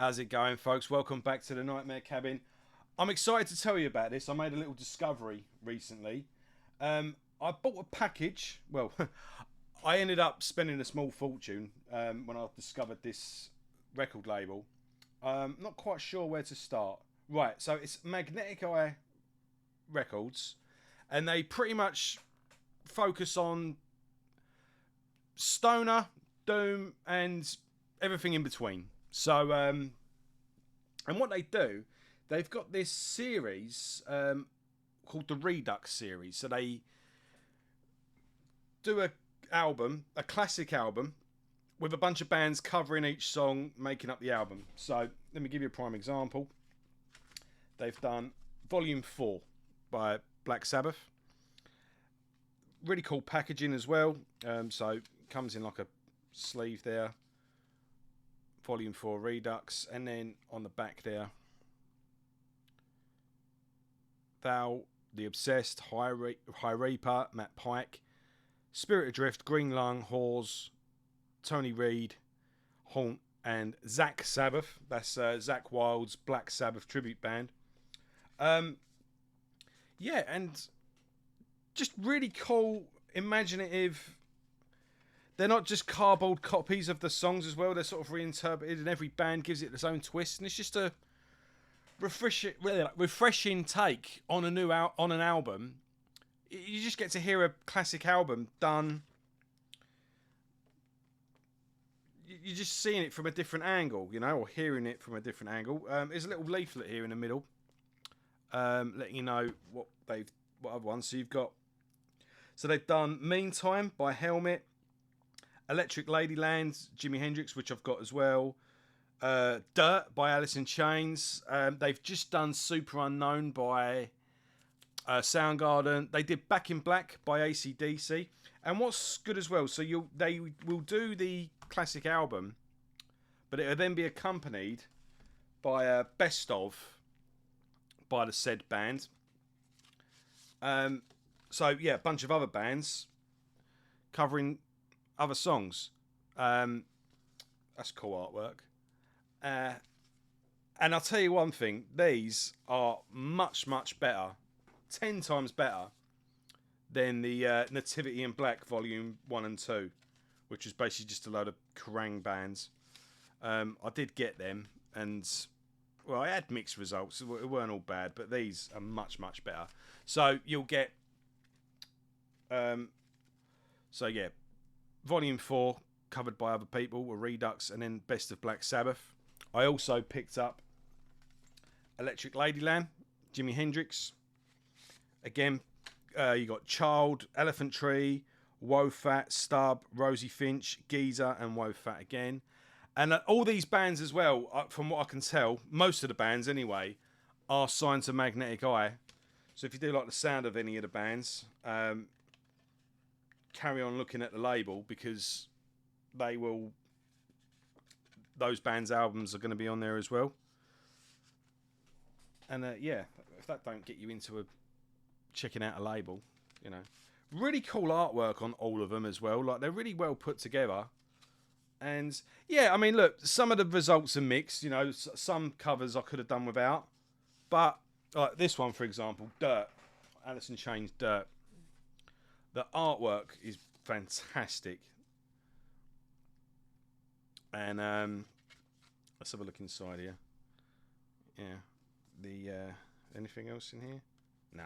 How's it going, folks? Welcome back to the Nightmare Cabin. I'm excited to tell you about this. I made a little discovery recently. I bought a package. Well, I ended up spending a small fortune when I discovered this record label. Not quite sure where to start. Right, so it's Magnetic Eye Records, and they pretty much focus on stoner, doom, and everything in between. So, and what they do, they've got this series called the Redux series. So they do a classic album, with a bunch of bands covering each song, making up the album. So let me give you a prime example. They've done Volume 4 by Black Sabbath. Really cool packaging as well. So it comes in like a sleeve there. Volume 4 Redux, and then on the back there, Thou, The Obsessed, High Reaper, Matt Pike, Spirit Adrift, Green Lung, Hawes, Tony Reid, Haunt, and Zach Sabbath. That's Zach Wild's Black Sabbath tribute band. Yeah, and just really cool, imaginative. They're not just cardboard copies of the songs as well. They're sort of reinterpreted, and every band gives it its own twist. And it's just a refreshing take on on an album. You just get to hear a classic album done. You're just seeing it from a different angle, or hearing it from a different angle. There's a little leaflet here in the middle, letting you know what other ones. So they've done Meantime by Helmet. Electric Ladyland, Jimi Hendrix, which I've got as well. Dirt by Alice in Chains. They've just done Super Unknown by Soundgarden. They did Back in Black by AC/DC. And what's good as well, so they will do the classic album, but it will then be accompanied by a best of by the said band. So yeah, a bunch of other bands covering other songs. That's cool artwork. And I'll tell you one thing, these are much, much better, 10 times better than the Nativity in Black Volume 1 and 2, which was basically just a load of Kerrang bands. I did get them, and well, I had mixed results. It weren't all bad, but these are much, much better. So you'll get yeah, Volume 4 covered by other people were Redux, and then Best of Black Sabbath. I also picked up Electric Ladyland, Jimi Hendrix. Again, you got Child, Elephant Tree, Woe Fat, Stub, Rosie Finch, Geezer, and Woe Fat again. And all these bands as well, from what I can tell, most of the bands anyway, are signed to Magnetic Eye. So if you do like the sound of any of the bands, carry on looking at the label, because those bands' albums are going to be on there as well. And yeah, if that don't get you into checking out a label, really cool artwork on all of them as well. Like, they're really well put together. And yeah, I mean, look, some of the results are mixed. Some covers I could have done without, but like this one, for example, Dirt, Alice in Chains, Dirt. The artwork is fantastic. And let's have a look inside here. Yeah. Anything else in here? Nah.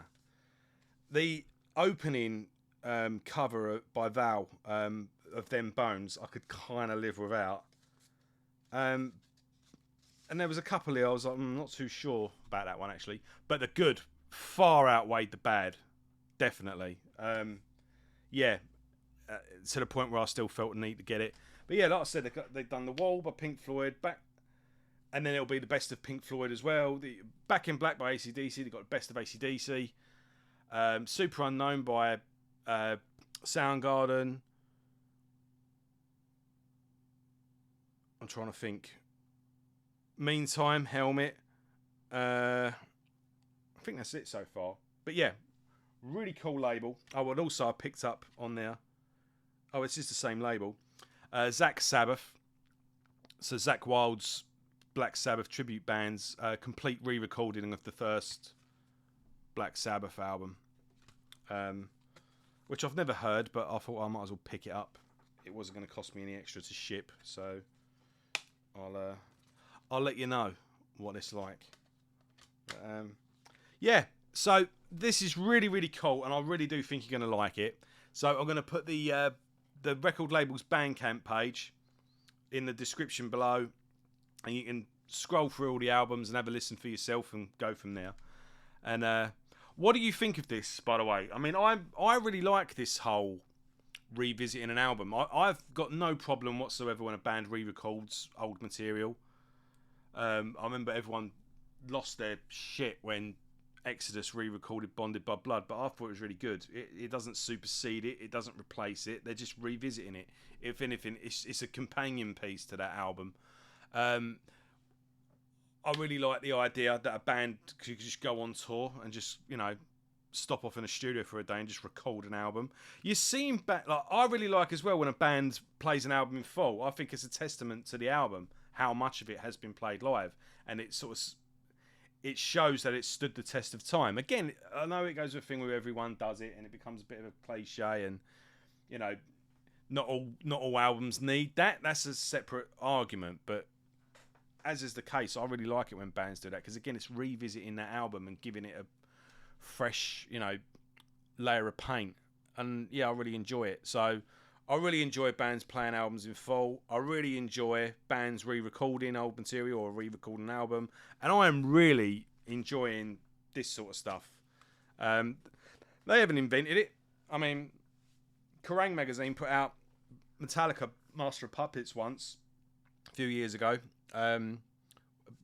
The opening cover by Val of Them Bones, I could kind of live without. And there was a couple here I was like, I'm not too sure about that one actually. But the good far outweighed the bad. Definitely. Yeah. To the point where I still felt the need to get it. But yeah, like I said, they've done The Wall by Pink Floyd, and then it'll be the Best of Pink Floyd as well. The Back in Black by AC/DC, they've got the Best of AC/DC. Super Unknown by Soundgarden. I'm trying to think. Meantime, Helmet. I think that's it so far. But yeah, really cool label. I would also have picked up on there. It's just the same label. Zach Sabbath. So Zach Wild's Black Sabbath tribute bands, complete re-recording of the first Black Sabbath album, which I've never heard, but I thought I might as well pick it up. It wasn't going to cost me any extra to ship, so I'll let you know what it's like. Yeah, so this is really, really cool, and I really do think you're going to like it. So I'm going to put the record label's Bandcamp page in the description below, and you can scroll through all the albums and have a listen for yourself and go from there. And what do you think of this, by the way? I mean, I really like this whole revisiting an album. I've got no problem whatsoever when a band re-records old material. I remember everyone lost their shit when Exodus re-recorded Bonded by Blood, but I thought it was really good. It doesn't supersede it. It doesn't replace it. They're just revisiting it. If anything, it's a companion piece to that album. I really like the idea that a band could just go on tour and just, you know, stop off in a studio for a day and just record an album. You seem back, like, I really like as well when a band plays an album in full. I think it's a testament to the album how much of it has been played live, and it sort of it shows that it stood the test of time. Again, I know it goes with a thing where everyone does it and it becomes a bit of a cliche, and you know, not all albums need that. That's a separate argument, but as is the case, I really like it when bands do that, because again, it's revisiting that album and giving it a fresh, you know, layer of paint. And yeah, I really enjoy it. So I really enjoy bands playing albums in full. I really enjoy bands re-recording old material or re-recording an album, and I am really enjoying this sort of stuff. They haven't invented it. I mean, Kerrang! Magazine put out Metallica Master of Puppets once a few years ago,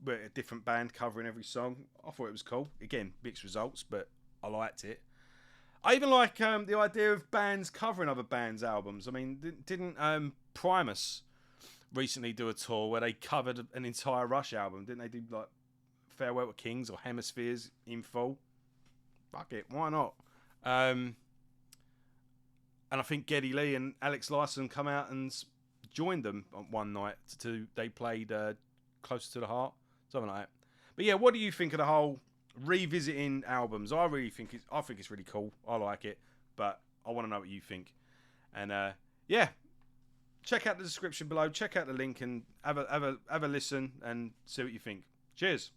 with a different band covering every song. I thought it was cool. Again, mixed results, but I liked it. I even like the idea of bands covering other bands' albums. I mean, didn't Primus recently do a tour where they covered an entire Rush album? Didn't they do like Farewell to Kings or Hemispheres in full? Fuck it, why not? And I think Geddy Lee and Alex Lifeson come out and joined them on one night. They played Closer to the Heart, something like that. But yeah, what do you think of the whole revisiting albums? I think it's really cool. I like it, but I want to know what you think. And yeah, check out the description below. Check out the link and have a listen and see what you think. Cheers.